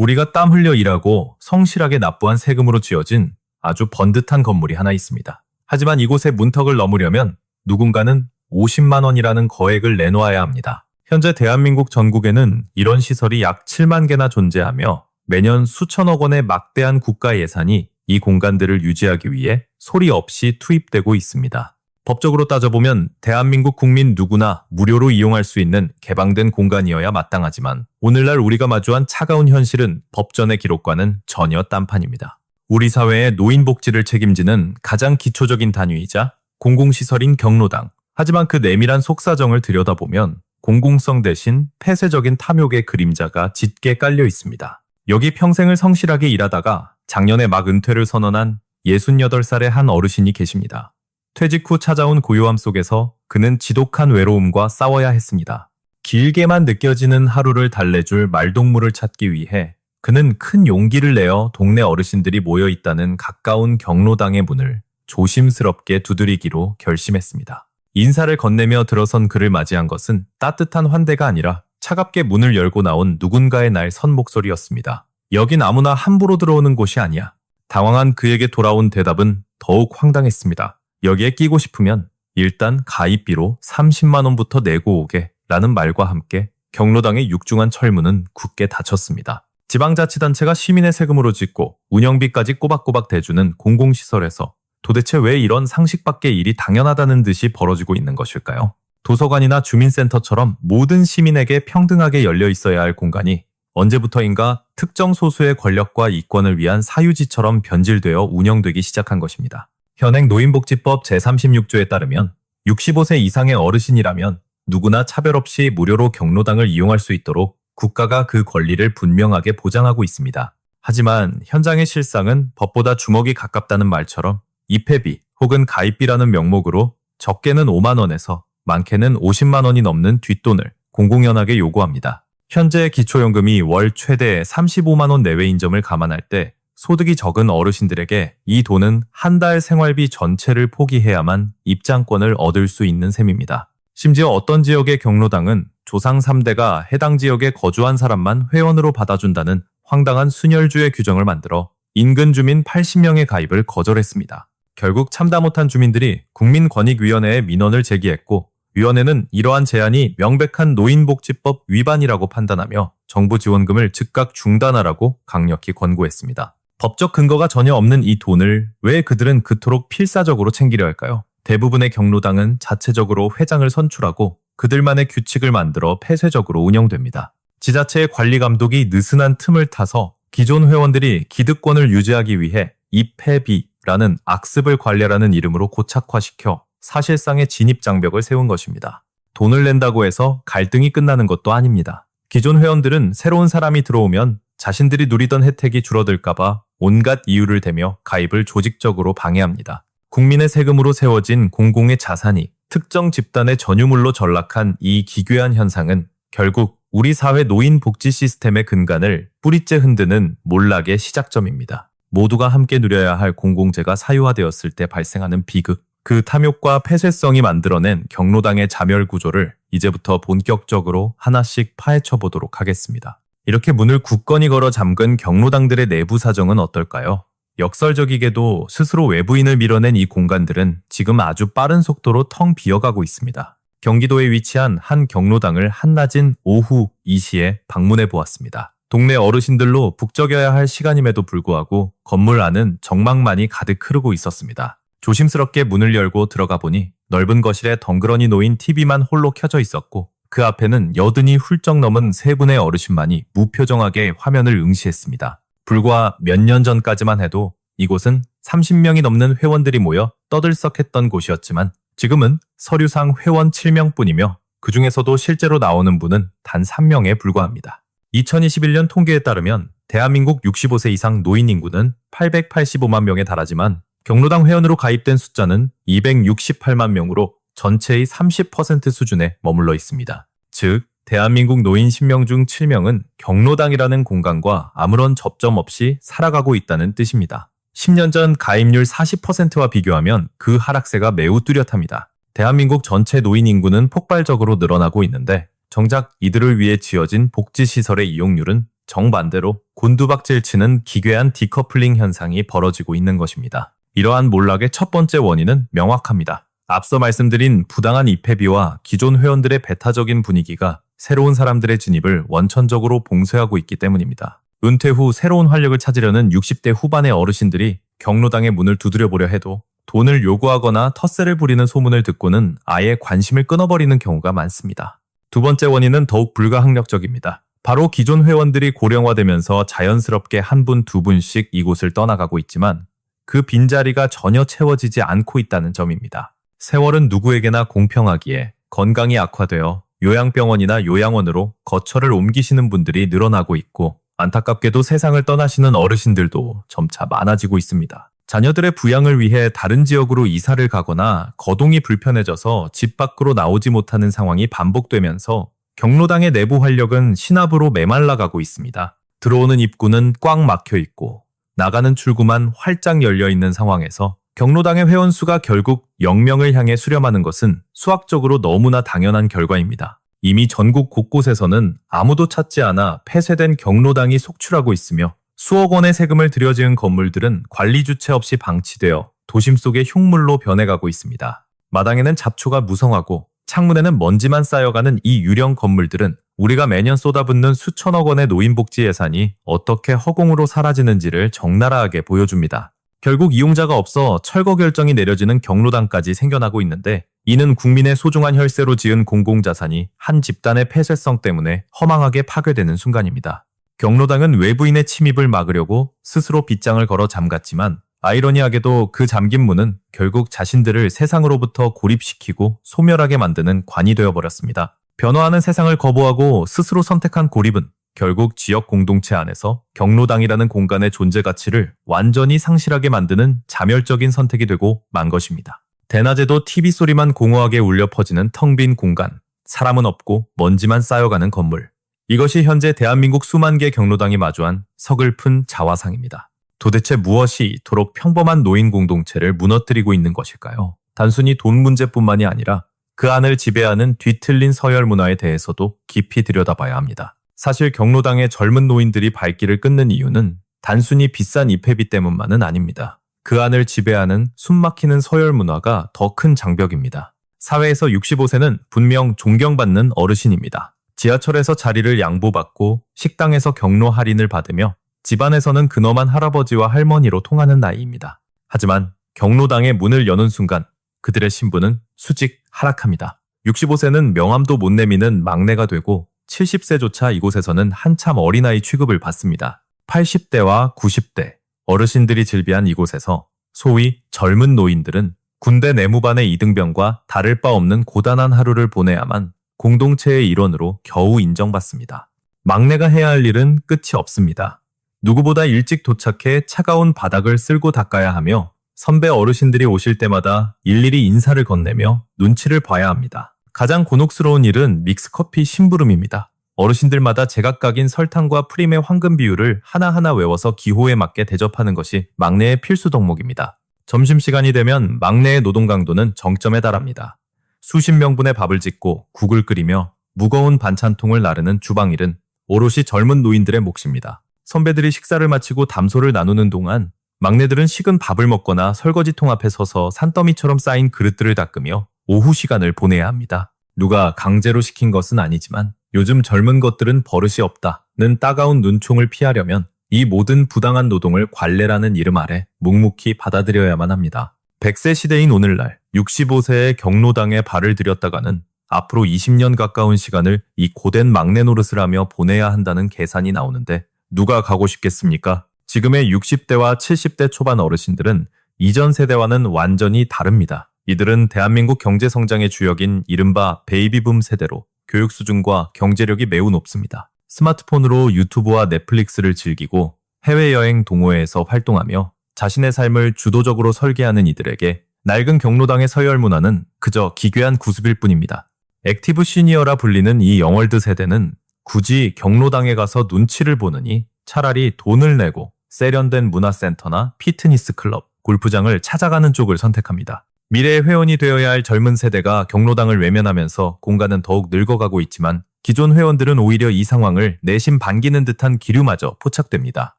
우리가 땀 흘려 일하고 성실하게 납부한 세금으로 지어진 아주 번듯한 건물이 하나 있습니다. 하지만 이곳의 문턱을 넘으려면 누군가는 50만 원이라는 거액을 내놓아야 합니다. 현재 대한민국 전국에는 이런 시설이 약 7만 개나 존재하며 매년 수천억 원의 막대한 국가 예산이 이 공간들을 유지하기 위해 소리 없이 투입되고 있습니다. 법적으로 따져보면 대한민국 국민 누구나 무료로 이용할 수 있는 개방된 공간이어야 마땅하지만 오늘날 우리가 마주한 차가운 현실은 법전의 기록과는 전혀 딴판입니다. 우리 사회의 노인복지를 책임지는 가장 기초적인 단위이자 공공시설인 경로당. 하지만 그 내밀한 속사정을 들여다보면 공공성 대신 폐쇄적인 탐욕의 그림자가 짙게 깔려 있습니다. 여기 평생을 성실하게 일하다가 작년에 막 은퇴를 선언한 68살의 한 어르신이 계십니다. 퇴직 후 찾아온 고요함 속에서 그는 지독한 외로움과 싸워야 했습니다. 길게만 느껴지는 하루를 달래줄 말동무를 찾기 위해 그는 큰 용기를 내어 동네 어르신들이 모여 있다는 가까운 경로당의 문을 조심스럽게 두드리기로 결심했습니다. 인사를 건네며 들어선 그를 맞이한 것은 따뜻한 환대가 아니라 차갑게 문을 열고 나온 누군가의 날 선 목소리였습니다. 여긴 아무나 함부로 들어오는 곳이 아니야. 당황한 그에게 돌아온 대답은 더욱 황당했습니다. 여기에 끼고 싶으면 일단 가입비로 30만 원부터 내고 오게 라는 말과 함께 경로당의 육중한 철문은 굳게 닫혔습니다. 지방자치단체가 시민의 세금으로 짓고 운영비까지 꼬박꼬박 대주는 공공시설에서 도대체 왜 이런 상식 밖의 일이 당연하다는 듯이 벌어지고 있는 것일까요? 도서관이나 주민센터처럼 모든 시민에게 평등하게 열려 있어야 할 공간이 언제부터인가 특정 소수의 권력과 이권을 위한 사유지처럼 변질되어 운영되기 시작한 것입니다. 현행 노인복지법 제36조에 따르면 65세 이상의 어르신이라면 누구나 차별 없이 무료로 경로당을 이용할 수 있도록 국가가 그 권리를 분명하게 보장하고 있습니다. 하지만 현장의 실상은 법보다 주먹이 가깝다는 말처럼 입회비 혹은 가입비라는 명목으로 적게는 5만 원에서 많게는 50만 원이 넘는 뒷돈을 공공연하게 요구합니다. 현재 기초연금이 월 최대 35만 원 내외인 점을 감안할 때 소득이 적은 어르신들에게 이 돈은 한 달 생활비 전체를 포기해야만 입장권을 얻을 수 있는 셈입니다. 심지어 어떤 지역의 경로당은 조상 3대가 해당 지역에 거주한 사람만 회원으로 받아준다는 황당한 순혈주의 규정을 만들어 인근 주민 80명의 가입을 거절했습니다. 결국 참다 못한 주민들이 국민권익위원회에 민원을 제기했고 위원회는 이러한 제안이 명백한 노인복지법 위반이라고 판단하며 정부 지원금을 즉각 중단하라고 강력히 권고했습니다. 법적 근거가 전혀 없는 이 돈을 왜 그들은 그토록 필사적으로 챙기려 할까요? 대부분의 경로당은 자체적으로 회장을 선출하고 그들만의 규칙을 만들어 폐쇄적으로 운영됩니다. 지자체의 관리 감독이 느슨한 틈을 타서 기존 회원들이 기득권을 유지하기 위해 입회비라는 악습을 관리라는 이름으로 고착화시켜 사실상의 진입장벽을 세운 것입니다. 돈을 낸다고 해서 갈등이 끝나는 것도 아닙니다. 기존 회원들은 새로운 사람이 들어오면 자신들이 누리던 혜택이 줄어들까봐 온갖 이유를 대며 가입을 조직적으로 방해합니다. 국민의 세금으로 세워진 공공의 자산이 특정 집단의 전유물로 전락한 이 기괴한 현상은 결국 우리 사회 노인 복지 시스템의 근간을 뿌리째 흔드는 몰락의 시작점입니다. 모두가 함께 누려야 할 공공재가 사유화되었을 때 발생하는 비극, 그 탐욕과 폐쇄성이 만들어낸 경로당의 자멸 구조를 이제부터 본격적으로 하나씩 파헤쳐 보도록 하겠습니다. 이렇게 문을 굳건히 걸어 잠근 경로당들의 내부 사정은 어떨까요? 역설적이게도 스스로 외부인을 밀어낸 이 공간들은 지금 아주 빠른 속도로 텅 비어가고 있습니다. 경기도에 위치한 한 경로당을 한낮인 오후 2시에 방문해 보았습니다. 동네 어르신들로 북적여야 할 시간임에도 불구하고 건물 안은 정막만이 가득 흐르고 있었습니다. 조심스럽게 문을 열고 들어가 보니 넓은 거실에 덩그러니 놓인 TV만 홀로 켜져 있었고 그 앞에는 여든이 훌쩍 넘은 세 분의 어르신만이 무표정하게 화면을 응시했습니다. 불과 몇 년 전까지만 해도 이곳은 30명이 넘는 회원들이 모여 떠들썩했던 곳이었지만 지금은 서류상 회원 7명뿐이며 그 중에서도 실제로 나오는 분은 단 3명에 불과합니다. 2021년 통계에 따르면 대한민국 65세 이상 노인 인구는 885만 명에 달하지만 경로당 회원으로 가입된 숫자는 268만 명으로 전체의 30% 수준에 머물러 있습니다. 즉, 대한민국 노인 10명 중 7명은 경로당이라는 공간과 아무런 접점 없이 살아가고 있다는 뜻입니다. 10년 전 가입률 40%와 비교하면 그 하락세가 매우 뚜렷합니다. 대한민국 전체 노인 인구는 폭발적으로 늘어나고 있는데 정작 이들을 위해 지어진 복지시설의 이용률은 정반대로 곤두박질 치는 기괴한 디커플링 현상이 벌어지고 있는 것입니다. 이러한 몰락의 첫 번째 원인은 명확합니다. 앞서 말씀드린 부당한 입회비와 기존 회원들의 배타적인 분위기가 새로운 사람들의 진입을 원천적으로 봉쇄하고 있기 때문입니다. 은퇴 후 새로운 활력을 찾으려는 60대 후반의 어르신들이 경로당의 문을 두드려보려 해도 돈을 요구하거나 텃세를 부리는 소문을 듣고는 아예 관심을 끊어버리는 경우가 많습니다. 두 번째 원인은 더욱 불가항력적입니다. 바로 기존 회원들이 고령화되면서 자연스럽게 한 분, 두 분씩 이곳을 떠나가고 있지만 그 빈자리가 전혀 채워지지 않고 있다는 점입니다. 세월은 누구에게나 공평하기에 건강이 악화되어 요양병원이나 요양원으로 거처를 옮기시는 분들이 늘어나고 있고 안타깝게도 세상을 떠나시는 어르신들도 점차 많아지고 있습니다. 자녀들의 부양을 위해 다른 지역으로 이사를 가거나 거동이 불편해져서 집 밖으로 나오지 못하는 상황이 반복되면서 경로당의 내부 활력은 신압으로 메말라가고 있습니다. 들어오는 입구는 꽉 막혀 있고 나가는 출구만 활짝 열려 있는 상황에서 경로당의 회원 수가 결국 0명을 향해 수렴하는 것은 수학적으로 너무나 당연한 결과입니다. 이미 전국 곳곳에서는 아무도 찾지 않아 폐쇄된 경로당이 속출하고 있으며 수억 원의 세금을 들여 지은 건물들은 관리 주체 없이 방치되어 도심 속의 흉물로 변해가고 있습니다. 마당에는 잡초가 무성하고 창문에는 먼지만 쌓여가는 이 유령 건물들은 우리가 매년 쏟아붓는 수천억 원의 노인복지 예산이 어떻게 허공으로 사라지는지를 적나라하게 보여줍니다. 결국 이용자가 없어 철거 결정이 내려지는 경로당까지 생겨나고 있는데 이는 국민의 소중한 혈세로 지은 공공자산이 한 집단의 폐쇄성 때문에 허망하게 파괴되는 순간입니다. 경로당은 외부인의 침입을 막으려고 스스로 빗장을 걸어 잠갔지만 아이러니하게도 그 잠긴 문은 결국 자신들을 세상으로부터 고립시키고 소멸하게 만드는 관이 되어버렸습니다. 변화하는 세상을 거부하고 스스로 선택한 고립은 결국 지역 공동체 안에서 경로당이라는 공간의 존재 가치를 완전히 상실하게 만드는 자멸적인 선택이 되고 만 것입니다. 대낮에도 TV 소리만 공허하게 울려 퍼지는 텅 빈 공간, 사람은 없고 먼지만 쌓여가는 건물. 이것이 현재 대한민국 수만 개 경로당이 마주한 서글픈 자화상입니다. 도대체 무엇이 이토록 평범한 노인 공동체를 무너뜨리고 있는 것일까요? 단순히 돈 문제뿐만이 아니라 그 안을 지배하는 뒤틀린 서열 문화에 대해서도 깊이 들여다봐야 합니다. 사실 경로당의 젊은 노인들이 발길을 끊는 이유는 단순히 비싼 입회비 때문만은 아닙니다. 그 안을 지배하는 숨막히는 서열 문화가 더 큰 장벽입니다. 사회에서 65세는 분명 존경받는 어르신입니다. 지하철에서 자리를 양보받고 식당에서 경로 할인을 받으며 집안에서는 근엄한 할아버지와 할머니로 통하는 나이입니다. 하지만 경로당의 문을 여는 순간 그들의 신분은 수직 하락합니다. 65세는 명함도 못 내미는 막내가 되고 70세조차 이곳에서는 한참 어린아이 취급을 받습니다. 80대와 90대, 어르신들이 즐비한 이곳에서 소위 젊은 노인들은 군대 내무반의 이등병과 다를 바 없는 고단한 하루를 보내야만 공동체의 일원으로 겨우 인정받습니다. 막내가 해야 할 일은 끝이 없습니다. 누구보다 일찍 도착해 차가운 바닥을 쓸고 닦아야 하며 선배 어르신들이 오실 때마다 일일이 인사를 건네며 눈치를 봐야 합니다. 가장 곤혹스러운 일은 믹스커피 심부름입니다. 어르신들마다 제각각인 설탕과 프림의 황금 비율을 하나하나 외워서 기호에 맞게 대접하는 것이 막내의 필수 덕목입니다. 점심시간이 되면 막내의 노동 강도는 정점에 달합니다. 수십 명분의 밥을 짓고 국을 끓이며 무거운 반찬통을 나르는 주방일은 오롯이 젊은 노인들의 몫입니다. 선배들이 식사를 마치고 담소를 나누는 동안 막내들은 식은 밥을 먹거나 설거지통 앞에 서서 산더미처럼 쌓인 그릇들을 닦으며 오후 시간을 보내야 합니다. 누가 강제로 시킨 것은 아니지만 요즘 젊은 것들은 버릇이 없다는 따가운 눈총을 피하려면 이 모든 부당한 노동을 관례라는 이름 아래 묵묵히 받아들여야만 합니다. 100세 시대인 오늘날 65세의 경로당에 발을 들였다가는 앞으로 20년 가까운 시간을 이 고된 막내 노릇을 하며 보내야 한다는 계산이 나오는데 누가 가고 싶겠습니까? 지금의 60대와 70대 초반 어르신들은 이전 세대와는 완전히 다릅니다. 이들은 대한민국 경제성장의 주역인 이른바 베이비붐 세대로 교육 수준과 경제력이 매우 높습니다. 스마트폰으로 유튜브와 넷플릭스를 즐기고 해외여행 동호회에서 활동하며 자신의 삶을 주도적으로 설계하는 이들에게 낡은 경로당의 서열 문화는 그저 기괴한 구습일 뿐입니다. 액티브 시니어라 불리는 이 영월드 세대는 굳이 경로당에 가서 눈치를 보느니 차라리 돈을 내고 세련된 문화센터나 피트니스 클럽, 골프장을 찾아가는 쪽을 선택합니다. 미래의 회원이 되어야 할 젊은 세대가 경로당을 외면하면서 공간은 더욱 늙어가고 있지만 기존 회원들은 오히려 이 상황을 내심 반기는 듯한 기류마저 포착됩니다.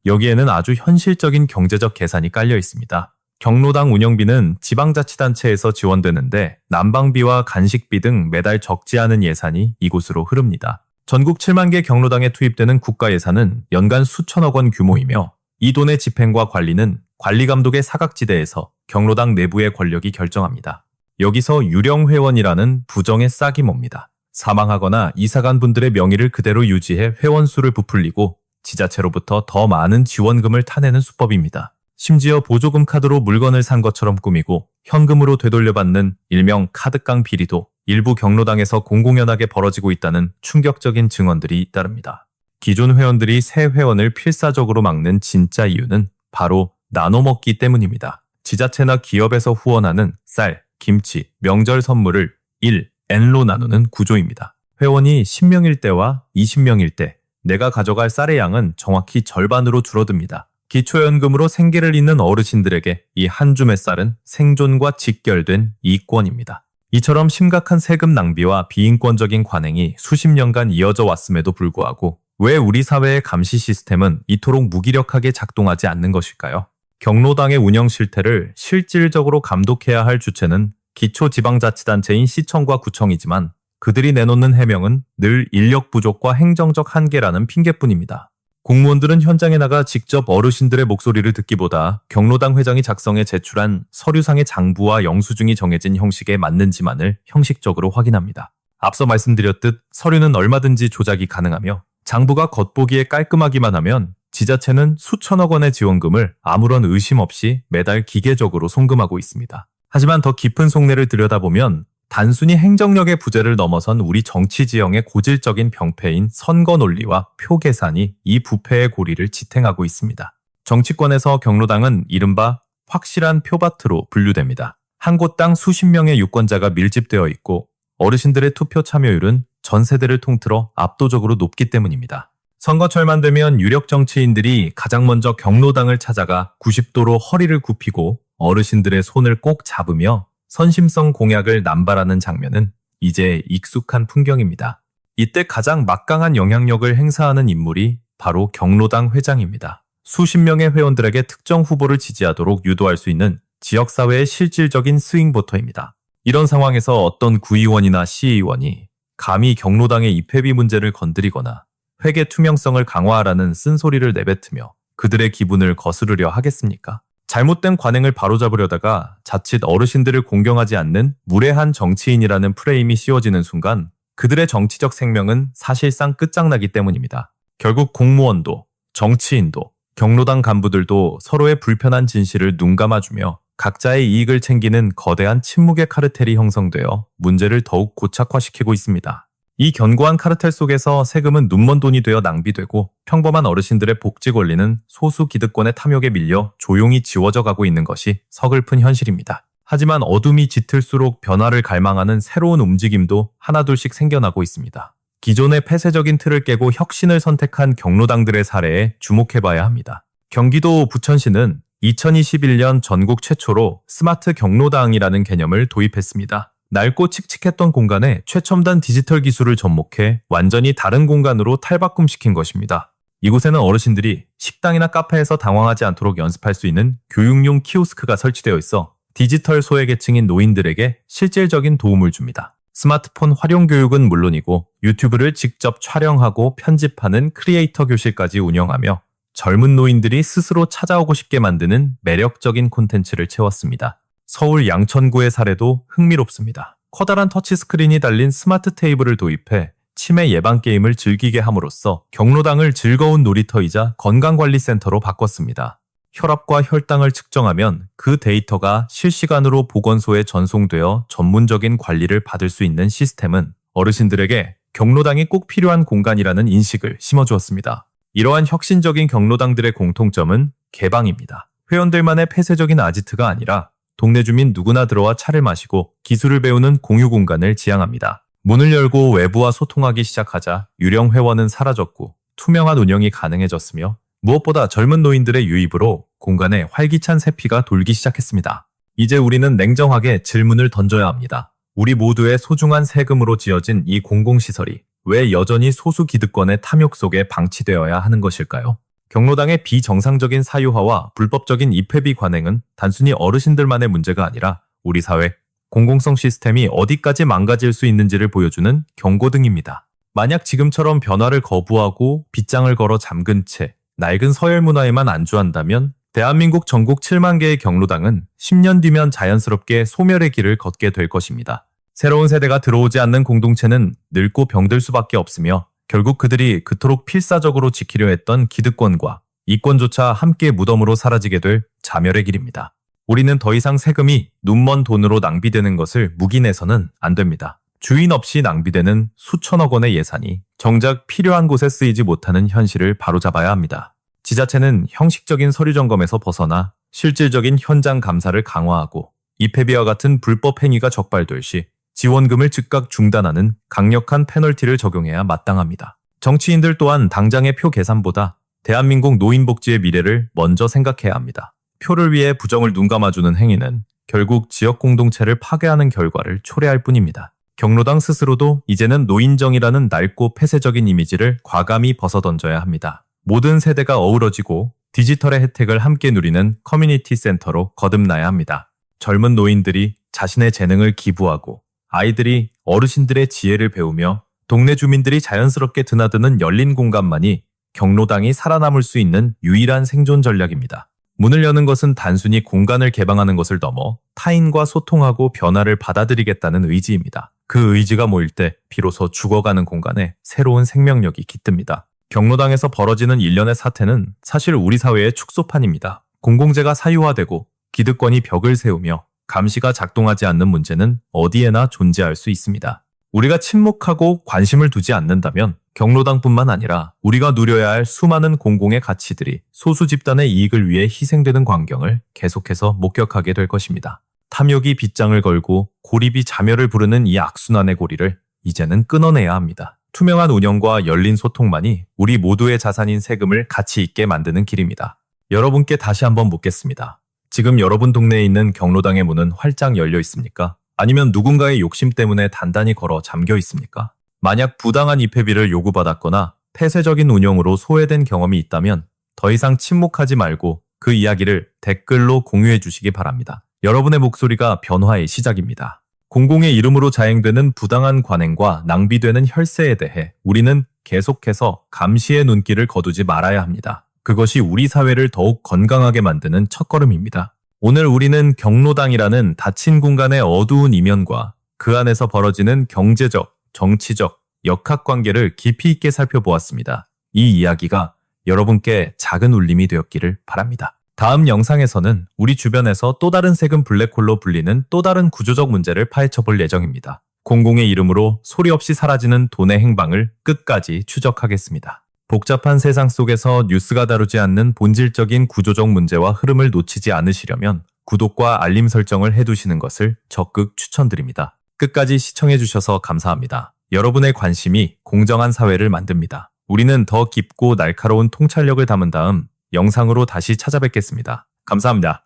여기에는 아주 현실적인 경제적 계산이 깔려 있습니다. 경로당 운영비는 지방자치단체에서 지원되는데 난방비와 간식비 등 매달 적지 않은 예산이 이곳으로 흐릅니다. 전국 7만 개 경로당에 투입되는 국가 예산은 연간 수천억 원 규모이며 이 돈의 집행과 관리는 관리감독의 사각지대에서 경로당 내부의 권력이 결정합니다. 여기서 유령회원이라는 부정의 싹이 뭡니다. 사망하거나 이사간 분들의 명의를 그대로 유지해 회원 수를 부풀리고 지자체로부터 더 많은 지원금을 타내는 수법입니다. 심지어 보조금 카드로 물건을 산 것처럼 꾸미고 현금으로 되돌려받는 일명 카드깡 비리도 일부 경로당에서 공공연하게 벌어지고 있다는 충격적인 증언들이 잇따릅니다. 기존 회원들이 새 회원을 필사적으로 막는 진짜 이유는 바로 나눠먹기 때문입니다. 지자체나 기업에서 후원하는 쌀, 김치, 명절 선물을 1N로 나누는 구조입니다. 회원이 10명일 때와 20명일 때 내가 가져갈 쌀의 양은 정확히 절반으로 줄어듭니다. 기초연금으로 생계를 잇는 어르신들에게 이 한 줌의 쌀은 생존과 직결된 이권입니다. 이처럼 심각한 세금 낭비와 비인권적인 관행이 수십 년간 이어져 왔음에도 불구하고 왜 우리 사회의 감시 시스템은 이토록 무기력하게 작동하지 않는 것일까요? 경로당의 운영 실태를 실질적으로 감독해야 할 주체는 기초지방자치단체인 시청과 구청이지만 그들이 내놓는 해명은 늘 인력 부족과 행정적 한계라는 핑계뿐입니다. 공무원들은 현장에 나가 직접 어르신들의 목소리를 듣기보다 경로당 회장이 작성해 제출한 서류상의 장부와 영수증이 정해진 형식에 맞는지만을 형식적으로 확인합니다. 앞서 말씀드렸듯 서류는 얼마든지 조작이 가능하며 장부가 겉보기에 깔끔하기만 하면 지자체는 수천억 원의 지원금을 아무런 의심 없이 매달 기계적으로 송금하고 있습니다. 하지만 더 깊은 속내를 들여다보면 단순히 행정력의 부재를 넘어선 우리 정치 지형의 고질적인 병폐인 선거 논리와 표 계산이 이 부패의 고리를 지탱하고 있습니다. 정치권에서 경로당은 이른바 확실한 표밭으로 분류됩니다. 한 곳당 수십 명의 유권자가 밀집되어 있고 어르신들의 투표 참여율은 전 세대를 통틀어 압도적으로 높기 때문입니다. 선거철만 되면 유력 정치인들이 가장 먼저 경로당을 찾아가 90도로 허리를 굽히고 어르신들의 손을 꼭 잡으며 선심성 공약을 남발하는 장면은 이제 익숙한 풍경입니다. 이때 가장 막강한 영향력을 행사하는 인물이 바로 경로당 회장입니다. 수십 명의 회원들에게 특정 후보를 지지하도록 유도할 수 있는 지역사회의 실질적인 스윙보터입니다. 이런 상황에서 어떤 구의원이나 시의원이 감히 경로당의 입회비 문제를 건드리거나 회계 투명성을 강화하라는 쓴소리를 내뱉으며 그들의 기분을 거스르려 하겠습니까? 잘못된 관행을 바로잡으려다가 자칫 어르신들을 공경하지 않는 무례한 정치인이라는 프레임이 씌워지는 순간 그들의 정치적 생명은 사실상 끝장나기 때문입니다. 결국 공무원도, 정치인도, 경로당 간부들도 서로의 불편한 진실을 눈감아주며 각자의 이익을 챙기는 거대한 침묵의 카르텔이 형성되어 문제를 더욱 고착화시키고 있습니다. 이 견고한 카르텔 속에서 세금은 눈먼 돈이 되어 낭비되고 평범한 어르신들의 복지 권리는 소수 기득권의 탐욕에 밀려 조용히 지워져 가고 있는 것이 서글픈 현실입니다. 하지만 어둠이 짙을수록 변화를 갈망하는 새로운 움직임도 하나둘씩 생겨나고 있습니다. 기존의 폐쇄적인 틀을 깨고 혁신을 선택한 경로당들의 사례에 주목해봐야 합니다. 경기도 부천시는 2021년 전국 최초로 스마트 경로당이라는 개념을 도입했습니다. 낡고 칙칙했던 공간에 최첨단 디지털 기술을 접목해 완전히 다른 공간으로 탈바꿈시킨 것입니다. 이곳에는 어르신들이 식당이나 카페에서 당황하지 않도록 연습할 수 있는 교육용 키오스크가 설치되어 있어 디지털 소외계층인 노인들에게 실질적인 도움을 줍니다. 스마트폰 활용 교육은 물론이고 유튜브를 직접 촬영하고 편집하는 크리에이터 교실까지 운영하며 젊은 노인들이 스스로 찾아오고 싶게 만드는 매력적인 콘텐츠를 채웠습니다. 서울 양천구의 사례도 흥미롭습니다. 커다란 터치스크린이 달린 스마트 테이블을 도입해 치매 예방 게임을 즐기게 함으로써 경로당을 즐거운 놀이터이자 건강관리센터로 바꿨습니다. 혈압과 혈당을 측정하면 그 데이터가 실시간으로 보건소에 전송되어 전문적인 관리를 받을 수 있는 시스템은 어르신들에게 경로당이 꼭 필요한 공간이라는 인식을 심어주었습니다. 이러한 혁신적인 경로당들의 공통점은 개방입니다. 회원들만의 폐쇄적인 아지트가 아니라 동네 주민 누구나 들어와 차를 마시고 기술을 배우는 공유 공간을 지향합니다. 문을 열고 외부와 소통하기 시작하자 유령 회원은 사라졌고 투명한 운영이 가능해졌으며 무엇보다 젊은 노인들의 유입으로 공간에 활기찬 세피가 돌기 시작했습니다. 이제 우리는 냉정하게 질문을 던져야 합니다. 우리 모두의 소중한 세금으로 지어진 이 공공시설이 왜 여전히 소수 기득권의 탐욕 속에 방치되어야 하는 것일까요? 경로당의 비정상적인 사유화와 불법적인 입회비 관행은 단순히 어르신들만의 문제가 아니라 우리 사회, 공공성 시스템이 어디까지 망가질 수 있는지를 보여주는 경고등입니다. 만약 지금처럼 변화를 거부하고 빗장을 걸어 잠근 채 낡은 서열 문화에만 안주한다면 대한민국 전국 7만 개의 경로당은 10년 뒤면 자연스럽게 소멸의 길을 걷게 될 것입니다. 새로운 세대가 들어오지 않는 공동체는 늙고 병들 수밖에 없으며 결국 그들이 그토록 필사적으로 지키려 했던 기득권과 이권조차 함께 무덤으로 사라지게 될 자멸의 길입니다. 우리는 더 이상 세금이 눈먼 돈으로 낭비되는 것을 묵인해서는 안 됩니다. 주인 없이 낭비되는 수천억 원의 예산이 정작 필요한 곳에 쓰이지 못하는 현실을 바로잡아야 합니다. 지자체는 형식적인 서류 점검에서 벗어나 실질적인 현장 감사를 강화하고 입회비와 같은 불법 행위가 적발될 시 지원금을 즉각 중단하는 강력한 페널티를 적용해야 마땅합니다. 정치인들 또한 당장의 표 계산보다 대한민국 노인복지의 미래를 먼저 생각해야 합니다. 표를 위해 부정을 눈감아주는 행위는 결국 지역 공동체를 파괴하는 결과를 초래할 뿐입니다. 경로당 스스로도 이제는 노인정이라는 낡고 폐쇄적인 이미지를 과감히 벗어던져야 합니다. 모든 세대가 어우러지고 디지털의 혜택을 함께 누리는 커뮤니티 센터로 거듭나야 합니다. 젊은 노인들이 자신의 재능을 기부하고 아이들이 어르신들의 지혜를 배우며 동네 주민들이 자연스럽게 드나드는 열린 공간만이 경로당이 살아남을 수 있는 유일한 생존 전략입니다. 문을 여는 것은 단순히 공간을 개방하는 것을 넘어 타인과 소통하고 변화를 받아들이겠다는 의지입니다. 그 의지가 모일 때 비로소 죽어가는 공간에 새로운 생명력이 깃듭니다. 경로당에서 벌어지는 일련의 사태는 사실 우리 사회의 축소판입니다. 공공재가 사유화되고 기득권이 벽을 세우며 감시가 작동하지 않는 문제는 어디에나 존재할 수 있습니다. 우리가 침묵하고 관심을 두지 않는다면 경로당뿐만 아니라 우리가 누려야 할 수많은 공공의 가치들이 소수 집단의 이익을 위해 희생되는 광경을 계속해서 목격하게 될 것입니다. 탐욕이 빗장을 걸고 고립이 자멸을 부르는 이 악순환의 고리를 이제는 끊어내야 합니다. 투명한 운영과 열린 소통만이 우리 모두의 자산인 세금을 가치 있게 만드는 길입니다. 여러분께 다시 한번 묻겠습니다. 지금 여러분 동네에 있는 경로당의 문은 활짝 열려 있습니까? 아니면 누군가의 욕심 때문에 단단히 걸어 잠겨 있습니까? 만약 부당한 입회비를 요구받았거나 폐쇄적인 운영으로 소외된 경험이 있다면 더 이상 침묵하지 말고 그 이야기를 댓글로 공유해 주시기 바랍니다. 여러분의 목소리가 변화의 시작입니다. 공공의 이름으로 자행되는 부당한 관행과 낭비되는 혈세에 대해 우리는 계속해서 감시의 눈길을 거두지 말아야 합니다. 그것이 우리 사회를 더욱 건강하게 만드는 첫걸음입니다. 오늘 우리는 경로당이라는 닫힌 공간의 어두운 이면과 그 안에서 벌어지는 경제적, 정치적, 역학관계를 깊이 있게 살펴보았습니다. 이 이야기가 여러분께 작은 울림이 되었기를 바랍니다. 다음 영상에서는 우리 주변에서 또 다른 세금 블랙홀로 불리는 또 다른 구조적 문제를 파헤쳐 볼 예정입니다. 공공의 이름으로 소리 없이 사라지는 돈의 행방을 끝까지 추적하겠습니다. 복잡한 세상 속에서 뉴스가 다루지 않는 본질적인 구조적 문제와 흐름을 놓치지 않으시려면 구독과 알림 설정을 해두시는 것을 적극 추천드립니다. 끝까지 시청해주셔서 감사합니다. 여러분의 관심이 공정한 사회를 만듭니다. 우리는 더 깊고 날카로운 통찰력을 담은 다음 영상으로 다시 찾아뵙겠습니다. 감사합니다.